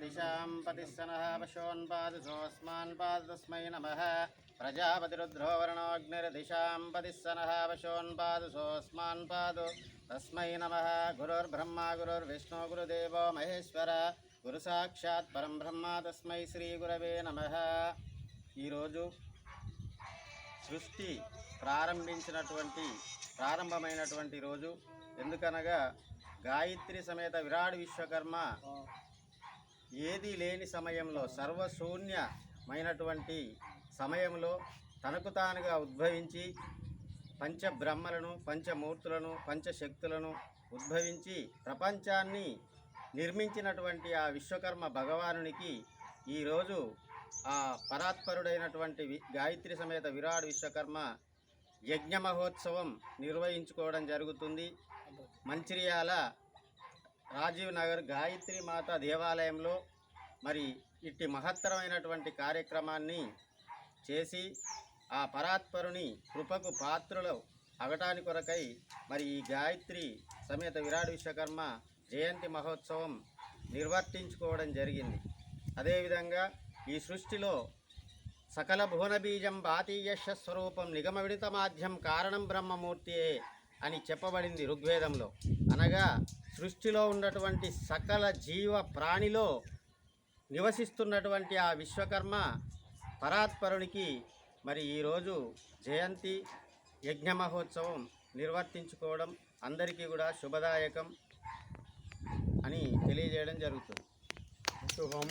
दिशां पतिस्सनः पशोन्पादसोऽस्मान् पादतस्मै नमः प्रजापतिरुद्रो वर्णोऽग्निर्दिशां पतिस्सनः पशोन्पादसोऽस्मान् पादो तस्मै नमः गुरुर्ब्रह्मा गुरुर्विष्णु गुरुदेवो महेश्वर गुरु साक्षात् परं ब्रह्म तस्मै श्री गुरवे नमः। ఈరోజు సృష్టి ప్రారంభమైనటువంటి రోజు. ఎందుకనగా గాయత్రి సమేత విరాట్ విశ్వకర్మ ఏది లేని సమయంలో, సర్వశూన్యమైనటువంటి సమయంలో తనకు తానుగా ఉద్భవించి పంచబ్రహ్మలను, పంచమూర్తులను, పంచశక్తులను ఉద్భవించి ప్రపంచాన్ని నిర్మించినటువంటి ఆ విశ్వకర్మ భగవానునికి ఈరోజు ఆ పరాత్పరుడైనటువంటి గాయత్రి సమేత విరాట్ విశ్వకర్మ యజ్ఞ మహోత్సవం నిర్వహించుకోవడం జరుగుతుంది. మంచిర్యాల రాజీవ్ నగర్ గాయత్రి మాత దేవాలయంలో మరి ఇట్టి మహత్తరమైనటువంటి కార్యక్రమాన్ని చేసి ఆ పరాత్పరుని కృపకు పాత్రులు అవటాని కొరకై మరి ఈ గాయత్రి సమేత విరాట్ విశ్వకర్మ జయంతి మహోత్సవం నిర్వర్తించుకోవడం జరిగింది. అదేవిధంగా ఈ సృష్టిలో సకల భువన బీజం భాతీయశ స్వరూపం నిగమ విడిత మాధ్యం కారణం బ్రహ్మమూర్తియే అని చెప్పబడింది ఋగ్వేదంలో. అనగా సృష్టిలో ఉన్నటువంటి సకల జీవ ప్రాణిలో నివసిస్తున్నటువంటి ఆ విశ్వకర్మ పరాత్పరునికి మరి ఈరోజు జయంతి యజ్ఞ మహోత్సవం నిర్వర్తించుకోవడం అందరికీ కూడా శుభదాయకం అని తెలియజేయడం జరుగుతుంది. శుభం.